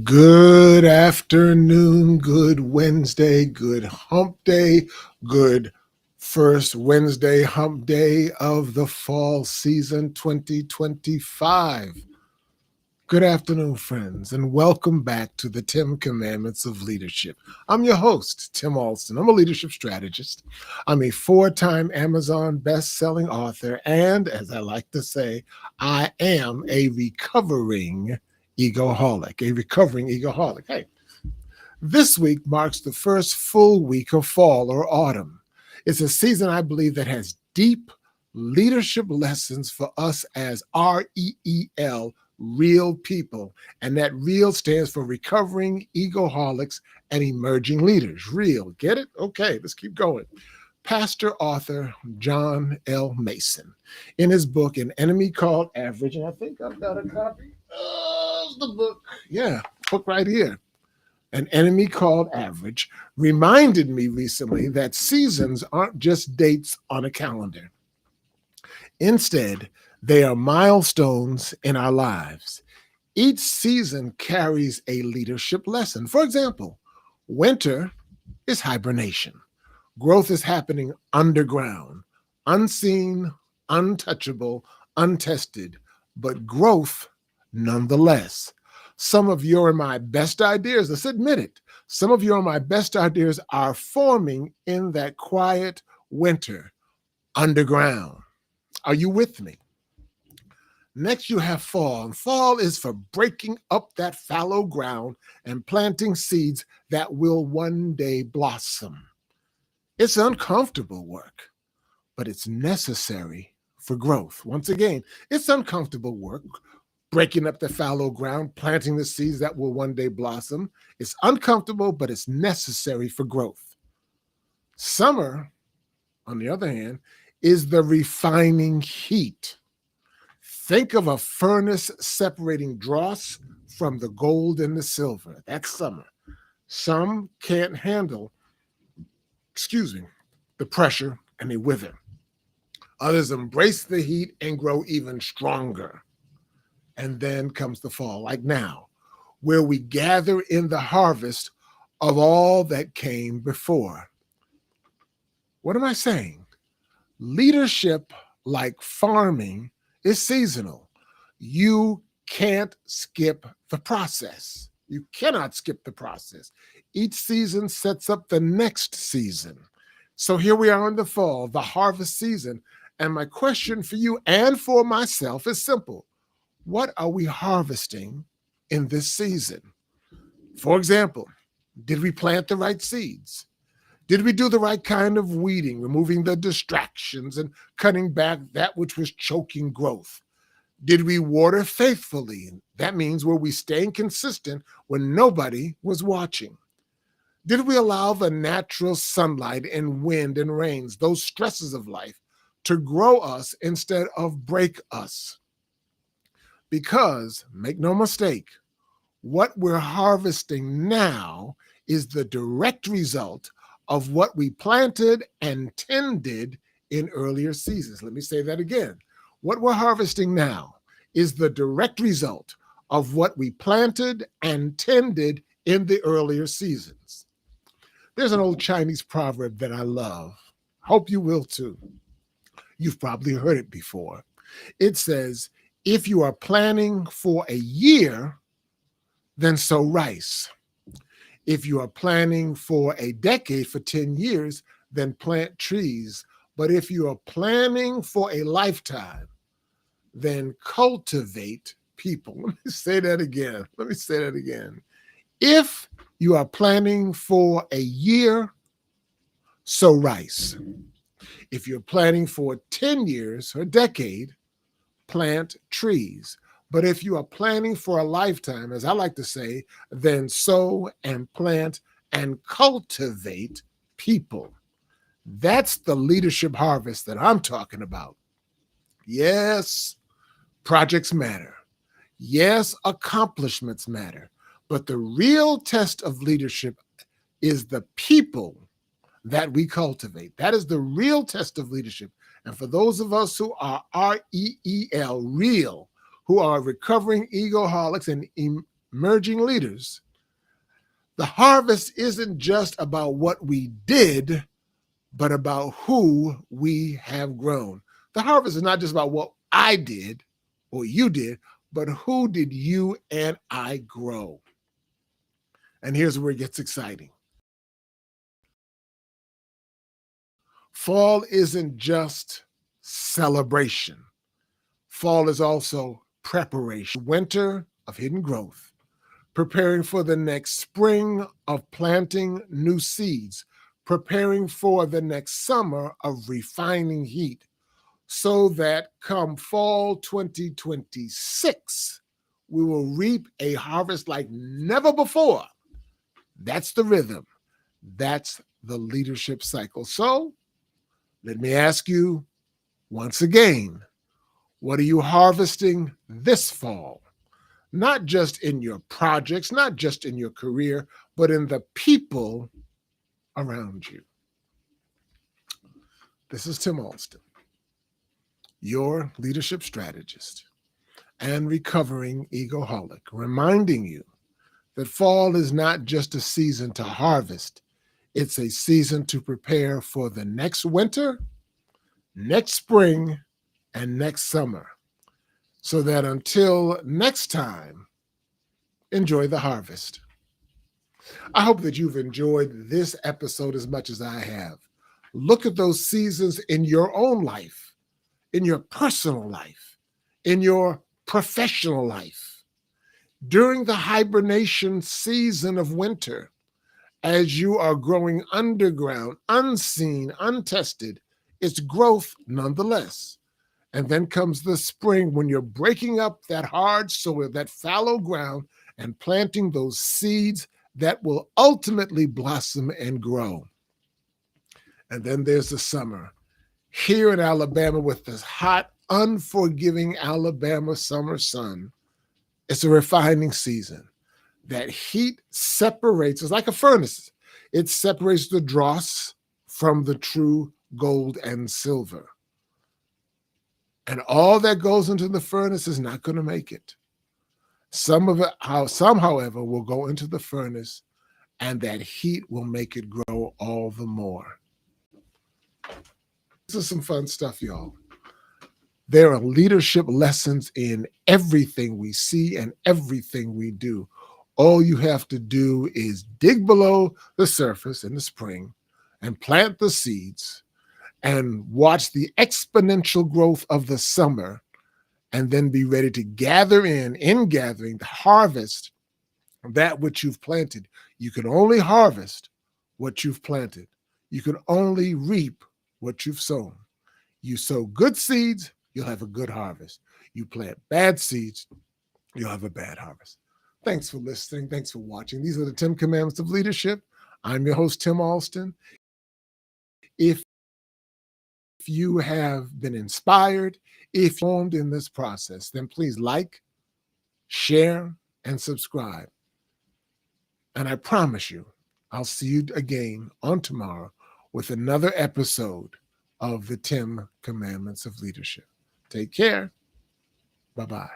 Good afternoon, good Wednesday, good hump day, good first Wednesday hump day of the fall season 2025. Good afternoon, friends, and welcome back to the 10 Commandments of Leadership. I'm your host, Tim Alston. I'm a leadership strategist. I'm a four-time Amazon best-selling author, and as I like to say, I am a recovering egoholic. Hey, this week marks the first full week of fall or autumn. It's a season I believe that has deep leadership lessons for us as REEL, real people. And that real stands for recovering egoholics and emerging leaders. Real. Get it? Okay, let's keep going. Pastor author John L. Mason, in his book, An Enemy Called Average, and I think I've got a copy of the book. Yeah, book right here. An Enemy Called Average, reminded me recently that seasons aren't just dates on a calendar. Instead, they are milestones in our lives. Each season carries a leadership lesson. For example, winter is hibernation. Growth is happening underground, unseen, untouchable, untested, but growth nonetheless. Some of your and my best ideas, let's admit it, some of your and my best ideas are forming in that quiet winter underground. Are you with me? Next, you have fall. And fall is for breaking up that fallow ground and planting seeds that will one day blossom. It's uncomfortable work, but it's necessary for growth. Once again, it's uncomfortable work, breaking up the fallow ground, planting the seeds that will one day blossom. It's uncomfortable, but it's necessary for growth. Summer, on the other hand, is the refining heat. Think of a furnace separating dross from the gold and the silver. That's summer. Some can't handle, the pressure and they wither. Others embrace the heat and grow even stronger. And then comes the fall, like now, where we gather in the harvest of all that came before. What am I saying? Leadership, like farming, is seasonal. You can't skip the process. You cannot skip the process. Each season sets up the next season. So here we are in the fall, the harvest season. And my question for you and for myself is simple. What are we harvesting in this season? For example, did we plant the right seeds? Did we do the right kind of weeding, removing the distractions and cutting back that which was choking growth? Did we water faithfully? That means were we staying consistent when nobody was watching? Did we allow the natural sunlight and wind and rains, those stresses of life, to grow us instead of break us? Because, make no mistake, what we're harvesting now is the direct result of what we planted and tended in earlier seasons. Let me say that again. What we're harvesting now is the direct result of what we planted and tended in the earlier seasons. There's an old Chinese proverb that I love. Hope you will too. You've probably heard it before. It says, if you are planning for a year, then sow rice. If you are planning for a decade, for 10 years, then plant trees. But if you are planning for a lifetime, then cultivate people. Let me say that again. If you are planning for a year, sow rice. If you're planning for 10 years or a decade, plant trees. But if you are planning for a lifetime, as I like to say, then sow and plant and cultivate people. That's the leadership harvest that I'm talking about. Yes, projects matter. Yes, accomplishments matter. But the real test of leadership is the people that we cultivate. That is the real test of leadership. And for those of us who are REEL, real, who are recovering egoholics and emerging leaders, the harvest isn't just about what we did, but about who we have grown. The harvest is not just about what I did or you did, but who did you and I grow? And here's where it gets exciting. Fall isn't just celebration. Fall is also preparation. Winter of hidden growth, preparing for the next spring of planting new seeds, preparing for the next summer of refining heat, so that come fall 2026, we will reap a harvest like never before. That's the rhythm. That's the leadership cycle. So let me ask you once again, what are you harvesting this fall? Not just in your projects, not just in your career, but in the people around you. This is Tim Alston, your leadership strategist and recovering egoholic, reminding you that fall is not just a season to harvest, it's a season to prepare for the next winter, next spring, and next summer. So that until next time, enjoy the harvest. I hope that you've enjoyed this episode as much as I have. Look at those seasons in your own life, in your personal life, in your professional life. During the hibernation season of winter, as you are growing underground, unseen, untested, it's growth nonetheless. And then comes the spring when you're breaking up that hard soil, that fallow ground, and planting those seeds that will ultimately blossom and grow. And then there's the summer. Here in Alabama, with this hot, unforgiving Alabama summer sun, it's a refining season. That heat separates, it's like a furnace. It separates the dross from the true gold and silver. And all that goes into the furnace is not going to make it. Some, however, will go into the furnace, and that heat will make it grow all the more. This is some fun stuff, y'all. There are leadership lessons in everything we see and everything we do. All you have to do is dig below the surface in the spring and plant the seeds and watch the exponential growth of the summer, and then be ready to gather in gathering, the harvest that which you've planted. You can only harvest what you've planted. You can only reap what you've sown. You sow good seeds, you'll have a good harvest. You plant bad seeds, you'll have a bad harvest. Thanks for listening. Thanks for watching. These are the 10 Commandments of Leadership. I'm your host, Tim Alston. If you have been inspired, if you're formed in this process, then please like, share, and subscribe. And I promise you, I'll see you again on tomorrow with another episode of the 10 Commandments of Leadership. Take care. Bye-bye.